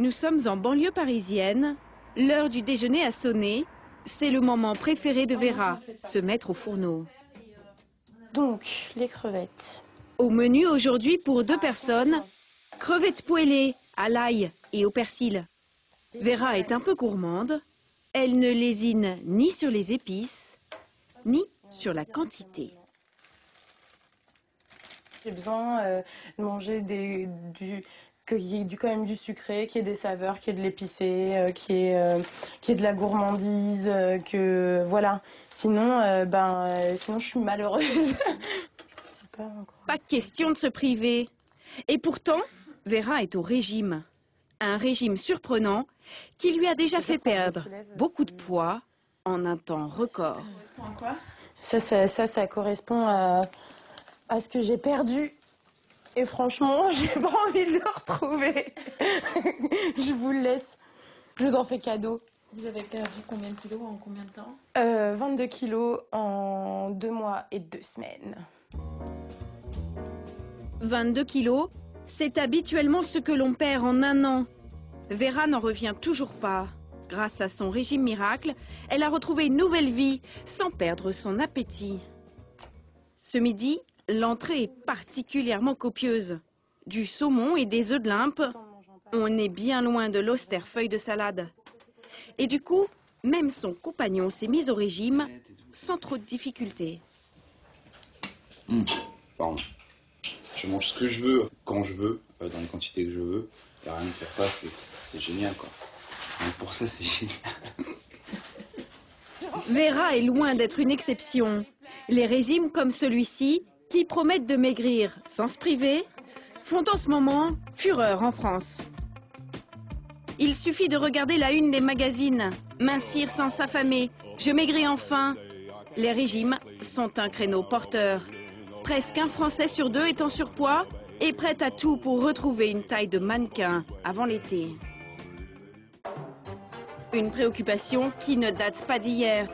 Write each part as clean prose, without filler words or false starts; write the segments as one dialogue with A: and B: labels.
A: Nous sommes en banlieue parisienne. L'heure du déjeuner a sonné. C'est le moment préféré de Vera, se mettre au fourneau.
B: Donc, les crevettes.
A: Au menu aujourd'hui pour 2 personnes, crevettes poêlées à l'ail et au persil. Vera est un peu gourmande. Elle ne lésine ni sur les épices, ni sur la quantité.
B: J'ai besoin de manger qu'il y ait quand même du sucré, qu'il y ait des saveurs, qu'il y ait de l'épicé, qu'il y ait de la gourmandise, que voilà. Sinon, sinon je suis malheureuse.
A: Pas question de se priver. Et pourtant, Vera est au régime. Un régime surprenant qui lui a déjà fait perdre beaucoup de poids en un temps record.
B: Ça correspond à ce que j'ai perdu. Et franchement, j'ai pas envie de le retrouver. Je vous le laisse. Je vous en fais cadeau.
C: Vous avez perdu combien de kilos en combien de temps
B: 22 kilos en 2 mois et 2 semaines.
A: 22 kilos, c'est habituellement ce que l'on perd en un an. Vera n'en revient toujours pas. Grâce à son régime miracle, elle a retrouvé une nouvelle vie sans perdre son appétit. Ce midi, l'entrée est particulièrement copieuse. Du saumon et des œufs de limpe. On est bien loin de l'austère feuille de salade. Et du coup, même son compagnon s'est mis au régime sans trop de difficultés.
D: Pardon. Je mange ce que je veux, quand je veux, dans les quantités que je veux. Et rien de faire ça, c'est génial, quoi. Donc pour ça, c'est génial.
A: Vera est loin d'être une exception. Les régimes comme celui-ci, qui promettent de maigrir sans se priver, font en ce moment fureur en France. Il suffit de regarder la une des magazines. Mincir sans s'affamer, je maigris enfin. Les régimes sont un créneau porteur. Presque un Français sur 2 est en surpoids et prêt à tout pour retrouver une taille de mannequin avant l'été. Une préoccupation qui ne date pas d'hier.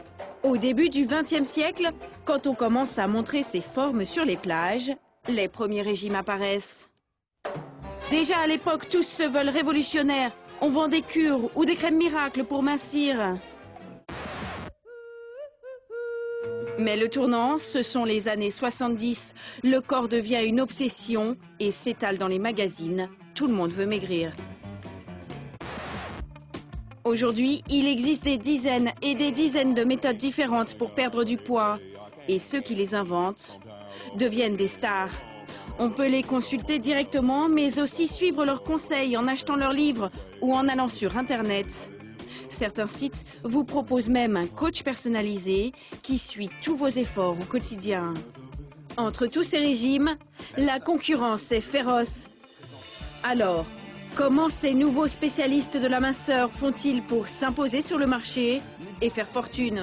A: Au début du XXe siècle, quand on commence à montrer ses formes sur les plages, les premiers régimes apparaissent. Déjà à l'époque, tous se veulent révolutionnaires. On vend des cures ou des crèmes miracles pour mincir. Mais le tournant, ce sont les années 70. Le corps devient une obsession et s'étale dans les magazines. Tout le monde veut maigrir. Aujourd'hui, il existe des dizaines et des dizaines de méthodes différentes pour perdre du poids. Et ceux qui les inventent deviennent des stars. On peut les consulter directement, mais aussi suivre leurs conseils en achetant leurs livres ou en allant sur Internet. Certains sites vous proposent même un coach personnalisé qui suit tous vos efforts au quotidien. Entre tous ces régimes, la concurrence est féroce. Alors, comment ces nouveaux spécialistes de la minceur font-ils pour s'imposer sur le marché et faire fortune?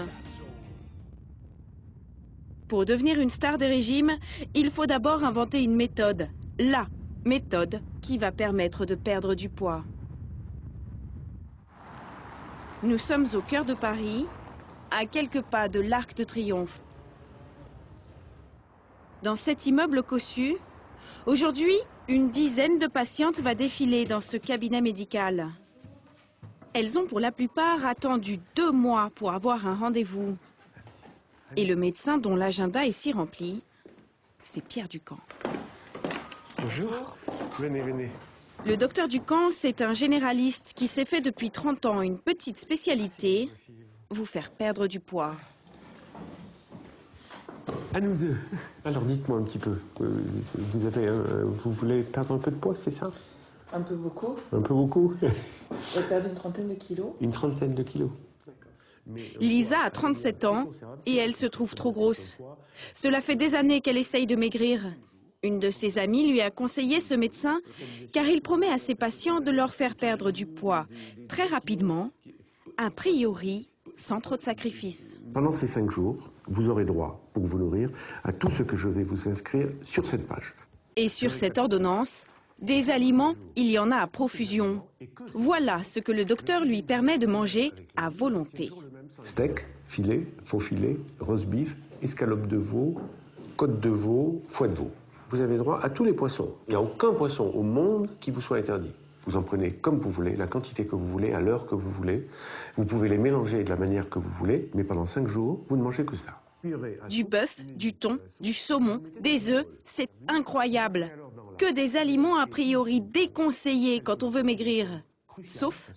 A: Pour devenir une star des régimes, il faut d'abord inventer une méthode. La méthode qui va permettre de perdre du poids. Nous sommes au cœur de Paris, à quelques pas de l'Arc de Triomphe. Dans cet immeuble cossu, aujourd'hui, une dizaine de patientes va défiler dans ce cabinet médical. Elles ont pour la plupart attendu 2 mois pour avoir un rendez-vous. Et le médecin dont l'agenda est si rempli, c'est Pierre Ducamp.
E: Bonjour, venez.
A: Le docteur Ducamp, c'est un généraliste qui s'est fait depuis 30 ans une petite spécialité, vous faire perdre du poids.
E: À nous deux. Alors dites-moi un petit peu, vous voulez perdre un peu de poids, c'est ça?
C: Un peu beaucoup.
E: Un peu beaucoup.
C: Et perdre une trentaine de kilos.
E: Une trentaine de kilos.
A: Lisa a 37 ans et elle se trouve trop grosse. Cela fait des années qu'elle essaye de maigrir. Une de ses amies lui a conseillé ce médecin car il promet à ses patients de leur faire perdre du poids très rapidement, a priori sans trop de sacrifices.
E: Pendant ces 5 jours, vous aurez droit, pour vous nourrir, à tout ce que je vais vous inscrire sur cette page.
A: Et sur cette ordonnance, des aliments, il y en a à profusion. Voilà ce que le docteur lui permet de manger à volonté.
E: Steak, filet, faux filet, roast beef, escalope de veau, côte de veau, foie de veau. Vous avez droit à tous les poissons. Il n'y a aucun poisson au monde qui vous soit interdit. Vous en prenez comme vous voulez, la quantité que vous voulez, à l'heure que vous voulez. Vous pouvez les mélanger de la manière que vous voulez, mais pendant 5 jours, vous ne mangez que ça.
A: Du bœuf, du thon, du saumon, des œufs, c'est incroyable. Que des aliments a priori déconseillés quand on veut maigrir. Sauf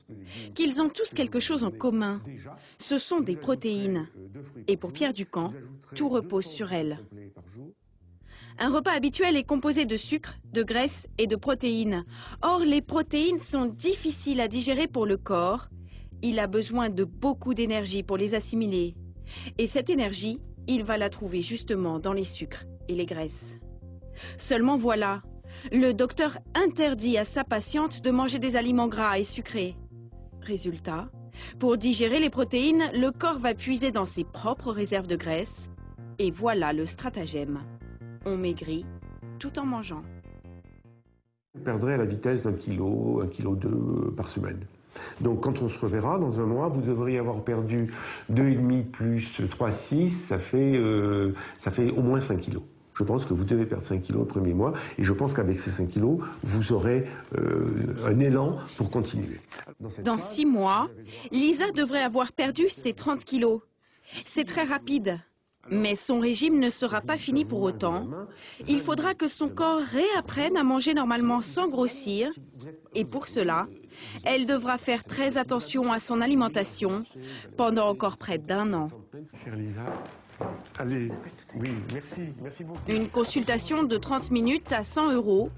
A: qu'ils ont tous quelque chose en commun. Ce sont des protéines. Et pour Pierre Ducamp, tout repose sur elles. Un repas habituel est composé de sucre, de graisse et de protéines. Or, les protéines sont difficiles à digérer pour le corps. Il a besoin de beaucoup d'énergie pour les assimiler. Et cette énergie, il va la trouver justement dans les sucres et les graisses. Seulement voilà, le docteur interdit à sa patiente de manger des aliments gras et sucrés. Résultat, pour digérer les protéines, le corps va puiser dans ses propres réserves de graisse. Et voilà le stratagème. On maigrit tout en mangeant.
E: On perdrait à la vitesse d'1 kilo, 1,2 kg par semaine. Donc quand on se reverra dans un mois, vous devriez avoir perdu 2,5 plus 3,6, ça fait au moins 5 kilos. Je pense que vous devez perdre 5 kilos le premier mois et je pense qu'avec ces 5 kilos, vous aurez un élan pour continuer.
A: Dans 6 mois, Lisa devrait avoir perdu ses 30 kilos. C'est très rapide. Mais son régime ne sera pas fini pour autant. Il faudra que son corps réapprenne à manger normalement sans grossir. Et pour cela, elle devra faire très attention à son alimentation pendant encore près d'1 an.
E: Chère Lisa, allez, oui, merci beaucoup.
A: Une consultation de 30 minutes à 100 €.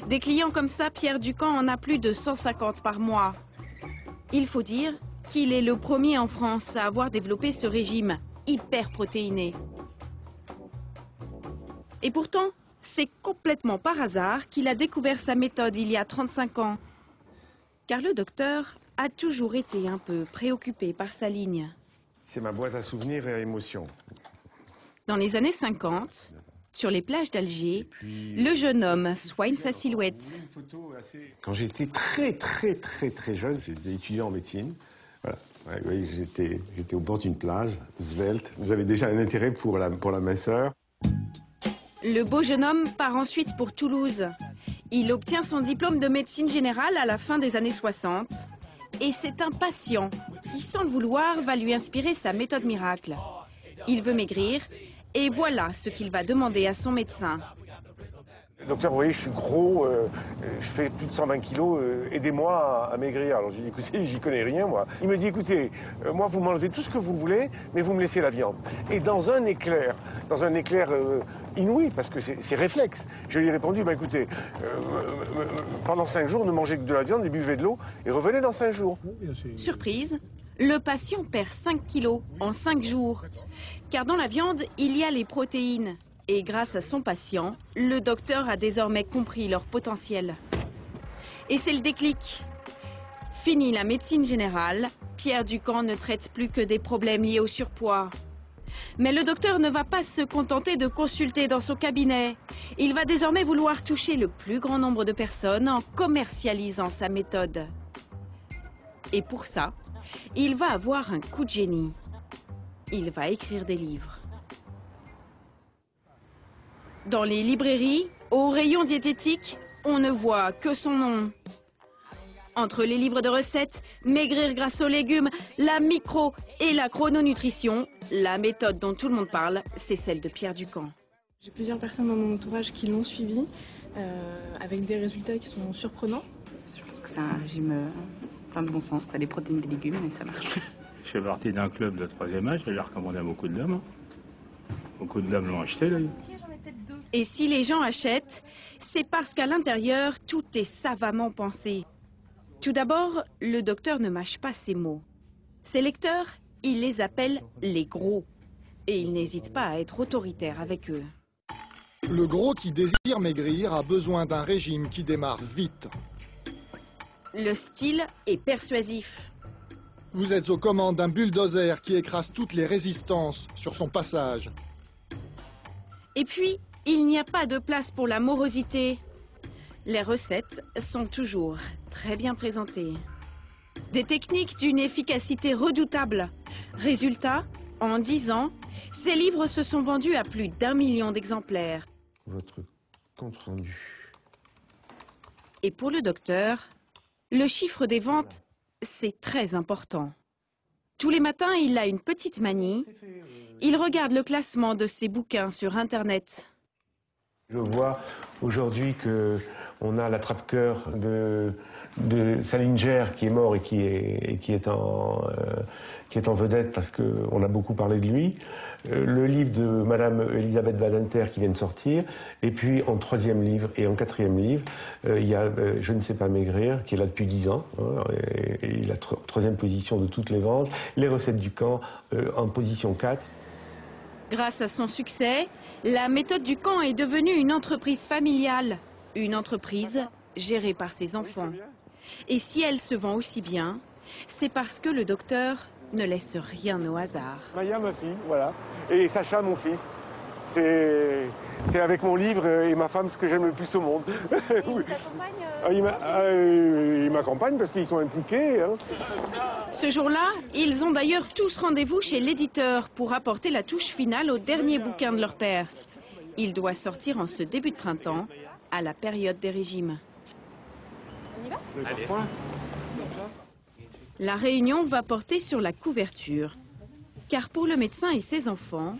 A: Des clients comme ça, Pierre Ducamp en a plus de 150 par mois. Il faut dire qu'il est le premier en France à avoir développé ce régime hyper protéiné. Et pourtant, c'est complètement par hasard qu'il a découvert sa méthode il y a 35 ans. Car le docteur a toujours été un peu préoccupé par sa ligne.
F: C'est ma boîte à souvenirs et à émotions.
A: Dans les années 50, sur les plages d'Alger, le jeune homme soigne sa silhouette.
F: Quand j'étais très jeune, j'étais étudiant en médecine. Voilà. Ouais, oui, j'étais au bord d'une plage, svelte. J'avais déjà un intérêt pour la minceur.
A: Le beau jeune homme part ensuite pour Toulouse. Il obtient son diplôme de médecine générale à la fin des années 60. Et c'est un patient qui, sans le vouloir, va lui inspirer sa méthode miracle. Il veut maigrir et voilà ce qu'il va demander à son médecin.
F: Docteur, vous voyez, je suis gros, je fais plus de 120 kilos, aidez-moi à maigrir. Alors j'ai dit, écoutez, j'y connais rien, moi. Il me dit, écoutez, moi, vous mangez tout ce que vous voulez, mais vous me laissez la viande. Et dans un éclair inouï, parce que c'est réflexe, je lui ai répondu, bah, écoutez, pendant 5 jours, ne mangez que de la viande et buvez de l'eau, et revenez dans 5 jours.
A: Surprise, le patient perd 5 kilos en 5 jours. Car dans la viande, il y a les protéines. Et grâce à son patient, le docteur a désormais compris leur potentiel. Et c'est le déclic. Fini la médecine générale, Pierre Ducamp ne traite plus que des problèmes liés au surpoids. Mais le docteur ne va pas se contenter de consulter dans son cabinet. Il va désormais vouloir toucher le plus grand nombre de personnes en commercialisant sa méthode. Et pour ça, il va avoir un coup de génie. Il va écrire des livres. Dans les librairies, au rayon diététique, on ne voit que son nom. Entre les livres de recettes, maigrir grâce aux légumes, la micro et la chrononutrition, la méthode dont tout le monde parle, c'est celle de Pierre Ducamp.
G: J'ai plusieurs personnes dans mon entourage qui l'ont suivi, avec des résultats qui sont surprenants.
H: Je pense que c'est un régime plein de bon sens, quoi, des protéines, des légumes, et ça marche.
I: Je fais partie d'un club de 3e âge, je l'ai recommandé à beaucoup de dames. Beaucoup de dames l'ont acheté, d'ailleurs.
A: Et si les gens achètent, c'est parce qu'à l'intérieur, tout est savamment pensé. Tout d'abord, le docteur ne mâche pas ses mots. Ses lecteurs, il les appelle les gros. Et il n'hésite pas à être autoritaire avec eux.
J: Le gros qui désire maigrir a besoin d'un régime qui démarre vite.
A: Le style est persuasif.
J: Vous êtes aux commandes d'un bulldozer qui écrase toutes les résistances sur son passage.
A: Et puis, il n'y a pas de place pour la morosité. Les recettes sont toujours très bien présentées. Des techniques d'une efficacité redoutable. Résultat, en 10 ans, ces livres se sont vendus à plus d'1 million d'exemplaires.
E: Votre compte rendu.
A: Et pour le docteur, Le chiffre des ventes, c'est très important. Tous les matins, il a une petite manie. Il regarde le classement de ses bouquins sur Internet.
E: Je vois aujourd'hui qu'on a l'attrape-cœur de Salinger qui est mort et qui est en vedette parce qu'on a beaucoup parlé de lui. Le livre de Madame Elisabeth Badinter qui vient de sortir. Et puis en troisième livre et en quatrième livre, il y a Je ne sais pas maigrir qui est là depuis 10 ans. Et il a troisième position de toutes les ventes. Les recettes du camp en position 4.
A: Grâce à son succès, la méthode du camp est devenue une entreprise familiale. Une entreprise gérée par ses enfants. Et si elle se vend aussi bien, c'est parce que le docteur ne laisse rien au hasard.
F: Maya, ma fille, voilà. Et Sacha, mon fils. C'est avec mon livre et ma femme ce que j'aime le plus au monde. Ils m'accompagnent parce qu'ils sont impliqués. Hein.
A: Ce jour-là, ils ont d'ailleurs tous rendez-vous chez l'éditeur pour apporter la touche finale au dernier bouquin de leur père. Il doit sortir en ce début de printemps, à la période des régimes.
G: On y va ?
F: Allez.
A: La réunion va porter sur la couverture. Car pour le médecin et ses enfants,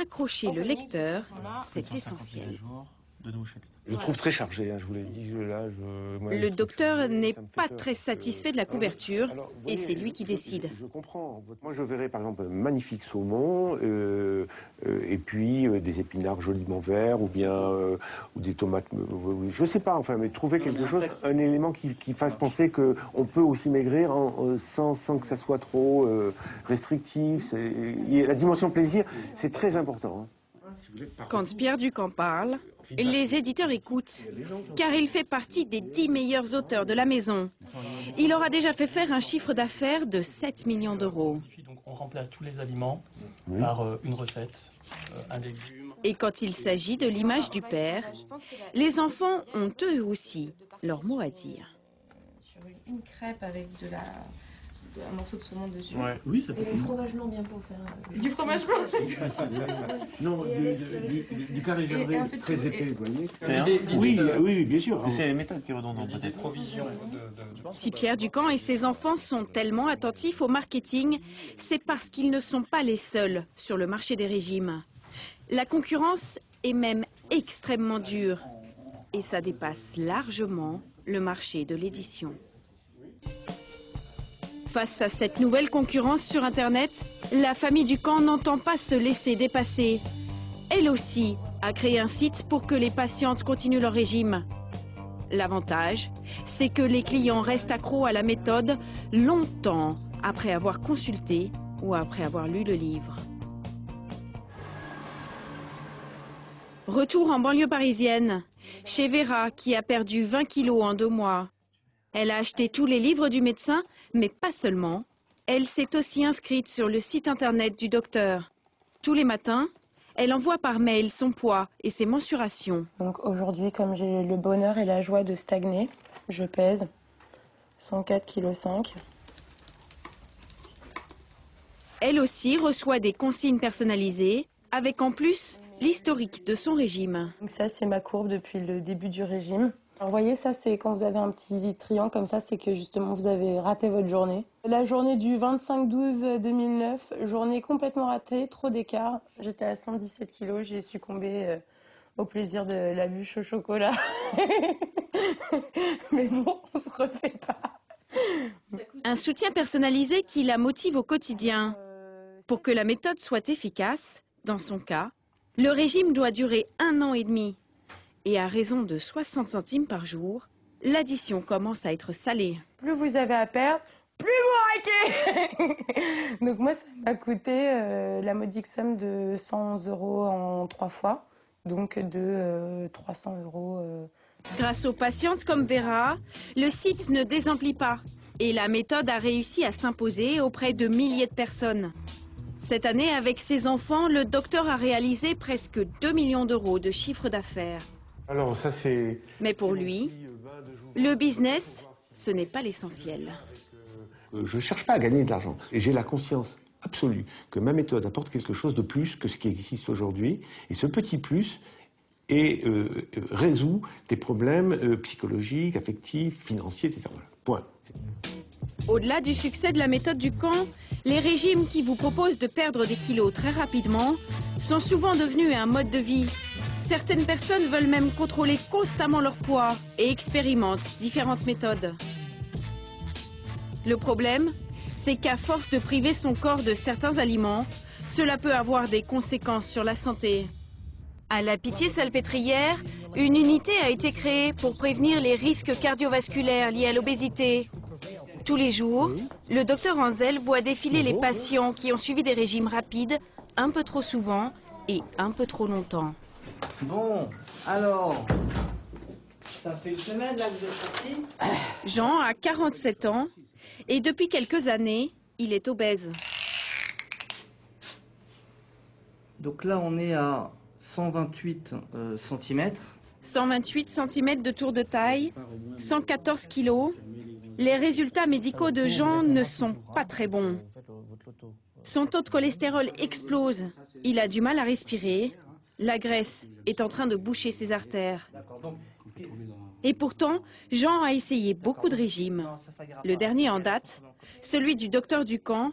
A: accrocher le lecteur, c'est essentiel.
F: Je trouve très chargé, hein, je vous l'ai dit.
A: Le docteur n'est pas très satisfait de la couverture et c'est lui qui décide.
F: Je comprends. Moi, je verrais par exemple un magnifique saumon et puis des épinards joliment verts ou des tomates. Je sais pas, enfin, mais trouver quelque chose, un élément qui fasse penser qu'on peut aussi maigrir sans que ça soit trop restrictif. La dimension plaisir, c'est très important. Hein.
A: Quand Pierre Ducamp parle, les éditeurs écoutent, car il fait partie des 10 meilleurs auteurs de la maison. Il aura déjà fait faire un chiffre d'affaires de 7 millions d'euros.
K: On remplace tous les aliments par une recette, un légume.
A: Et quand il s'agit de l'image du père, les enfants ont eux aussi leur mot à dire.
G: Sur une crêpe avec un morceau de saumon dessus.
K: Ouais. Oui, ça peut
C: Et du fromage blanc bien pour faire.
G: Du fromage blanc.
E: Non, du carré gervais très épais, vous voyez.
K: Oui,
E: bien sûr.
K: C'est les méthodes qui redondent peut-être. Provision.
A: Si Pierre Ducamp et ses enfants sont tellement attentifs au marketing, c'est parce qu'ils ne sont pas les seuls sur le marché des régimes. La concurrence est même extrêmement dure et ça dépasse largement le marché de l'édition. Face à cette nouvelle concurrence sur Internet, la famille Ducamp n'entend pas se laisser dépasser. Elle aussi a créé un site pour que les patientes continuent leur régime. L'avantage, c'est que les clients restent accros à la méthode longtemps après avoir consulté ou après avoir lu le livre. Retour en banlieue parisienne, chez Vera qui a perdu 20 kilos en 2 mois. Elle a acheté tous les livres du médecin, mais pas seulement. Elle s'est aussi inscrite sur le site internet du docteur. Tous les matins, elle envoie par mail son poids et ses mensurations.
B: Donc aujourd'hui, comme j'ai le bonheur et la joie de stagner, je pèse 104,5 kg.
A: Elle aussi reçoit des consignes personnalisées, avec en plus l'historique de son régime.
B: Donc ça, c'est ma courbe depuis le début du régime. Alors, vous voyez, ça, c'est quand vous avez un petit triangle comme ça, c'est que justement, vous avez raté votre journée. La journée du 25-12-2009, journée complètement ratée, trop d'écart. J'étais à 117 kilos, j'ai succombé au plaisir de la bûche au chocolat. Mais bon, on se refait pas.
A: Un soutien personnalisé qui la motive au quotidien. Pour que la méthode soit efficace, dans son cas, le régime doit durer 1 an et demi. Et à raison de 60 centimes par jour, l'addition commence à être salée.
B: Plus vous avez à perdre, plus vous raquez. Donc moi, ça m'a coûté la modique somme de 100 € en 3 fois, donc de 300 €.
A: Grâce aux patientes comme Vera, le site ne désemplit pas. Et la méthode a réussi à s'imposer auprès de milliers de personnes. Cette année, avec ses enfants, le docteur a réalisé presque 2 millions d'euros de chiffre d'affaires.
E: Alors ça c'est...
A: Mais pour lui, le business, ce n'est pas l'essentiel.
E: Je ne cherche pas à gagner de l'argent. Et j'ai la conscience absolue que ma méthode apporte quelque chose de plus que ce qui existe aujourd'hui. Et ce petit plus, et résout des problèmes psychologiques, affectifs, financiers, etc. Voilà. Point.
A: Au-delà du succès de la méthode du camp, les régimes qui vous proposent de perdre des kilos très rapidement sont souvent devenus un mode de vie. Certaines personnes veulent même contrôler constamment leur poids et expérimentent différentes méthodes. Le problème, c'est qu'à force de priver son corps de certains aliments, cela peut avoir des conséquences sur la santé. À la Pitié-Salpêtrière, une unité a été créée pour prévenir les risques cardiovasculaires liés à l'obésité. Tous les jours, le docteur Anzel voit défiler les patients qui ont suivi des régimes rapides, un peu trop souvent et un peu trop longtemps.
L: Bon, alors, ça fait une semaine là que vous êtes sorti?
A: Jean a 47 ans et depuis quelques années, il est obèse.
L: Donc là, on est à 128 cm.
A: 128 cm de tour de taille, 114 kilos. Les résultats médicaux de Jean ne sont pas très bons. Son taux de cholestérol explose. Il a du mal à respirer. La graisse est en train de boucher ses artères. Et pourtant, Jean a essayé beaucoup de régimes. Le dernier en date, celui du docteur Ducamp,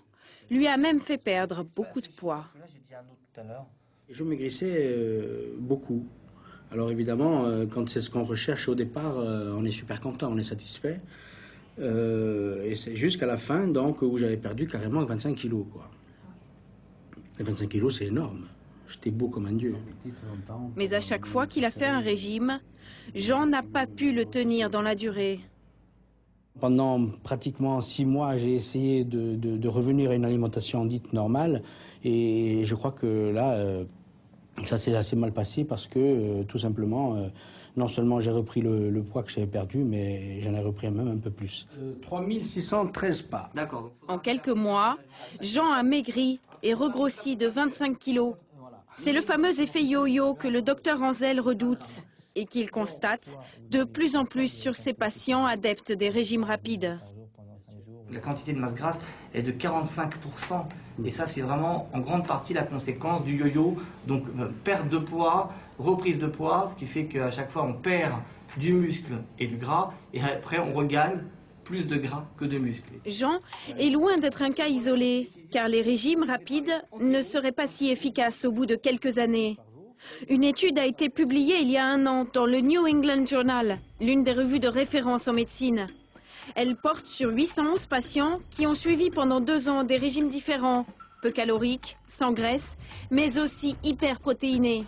A: lui a même fait perdre beaucoup de poids.
M: Je maigrissais beaucoup. Alors évidemment, quand c'est ce qu'on recherche au départ, on est super content, on est satisfait. Et c'est jusqu'à la fin, donc, où j'avais perdu carrément 25 kilos, quoi. Et 25 kilos, c'est énorme. J'étais beau comme un dieu.
A: Mais à chaque fois qu'il a fait un régime, Jean n'a pas pu le tenir dans la durée.
M: Pendant pratiquement 6 mois, j'ai essayé de revenir à une alimentation dite normale. Et je crois que là, ça s'est assez mal passé parce que, tout simplement, non seulement j'ai repris le poids que j'avais perdu, mais j'en ai repris même un peu plus. 3613 pas.
L: D'accord.
A: En quelques mois, Jean a maigri et regrossi de 25 kilos. C'est le fameux effet yo-yo que le docteur Anzel redoute et qu'il constate de plus en plus sur ses patients adeptes des régimes rapides.
L: La quantité de masse grasse est de 45%. Et ça, c'est vraiment en grande partie la conséquence du yo-yo. Donc, perte de poids, reprise de poids, ce qui fait qu'à chaque fois, on perd du muscle et du gras. Et après, on regagne plus de gras que de muscles.
A: Jean est loin d'être un cas isolé, car les régimes rapides ne seraient pas si efficaces au bout de quelques années. Une étude a été publiée il y a 1 an dans le New England Journal, l'une des revues de référence en médecine. Elle porte sur 811 patients qui ont suivi pendant 2 ans des régimes différents, peu caloriques, sans graisse, mais aussi hyperprotéinés.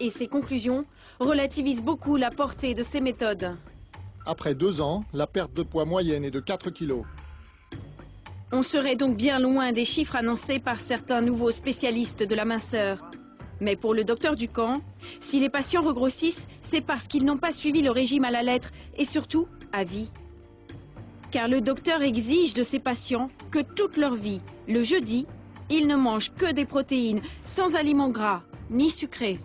A: Et ses conclusions relativisent beaucoup la portée de ces méthodes.
J: Après 2 ans, la perte de poids moyenne est de 4 kilos.
A: On serait donc bien loin des chiffres annoncés par certains nouveaux spécialistes de la minceur. Mais pour le docteur Ducamp, si les patients regrossissent, c'est parce qu'ils n'ont pas suivi le régime à la lettre et surtout à vie. Car le docteur exige de ses patients que toute leur vie, le jeudi, ils ne mangent que des protéines, sans aliments gras, ni sucrés.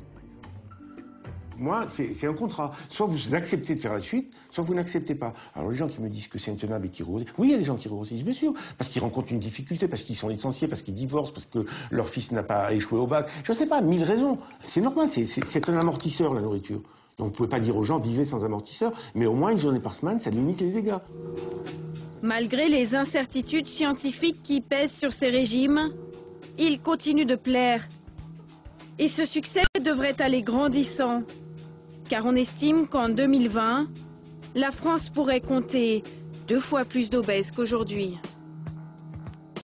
E: Moi, c'est un contrat. Soit vous acceptez de faire la suite, soit vous n'acceptez pas. Alors les gens qui me disent que c'est intenable et qui regrossissent, oui, il y a des gens qui regrossissent, bien sûr, parce qu'ils rencontrent une difficulté, parce qu'ils sont licenciés, parce qu'ils divorcent, parce que leur fils n'a pas échoué au bac. Je ne sais pas, 1000 raisons. C'est normal, c'est un amortisseur, la nourriture. Donc vous ne pouvez pas dire aux gens, vivez sans amortisseur, mais au moins une journée par semaine, ça limite les dégâts.
A: Malgré les incertitudes scientifiques qui pèsent sur ces régimes, ils continuent de plaire. Et ce succès devrait aller grandissant. Car on estime qu'en 2020, la France pourrait compter 2 fois plus d'obèses qu'aujourd'hui.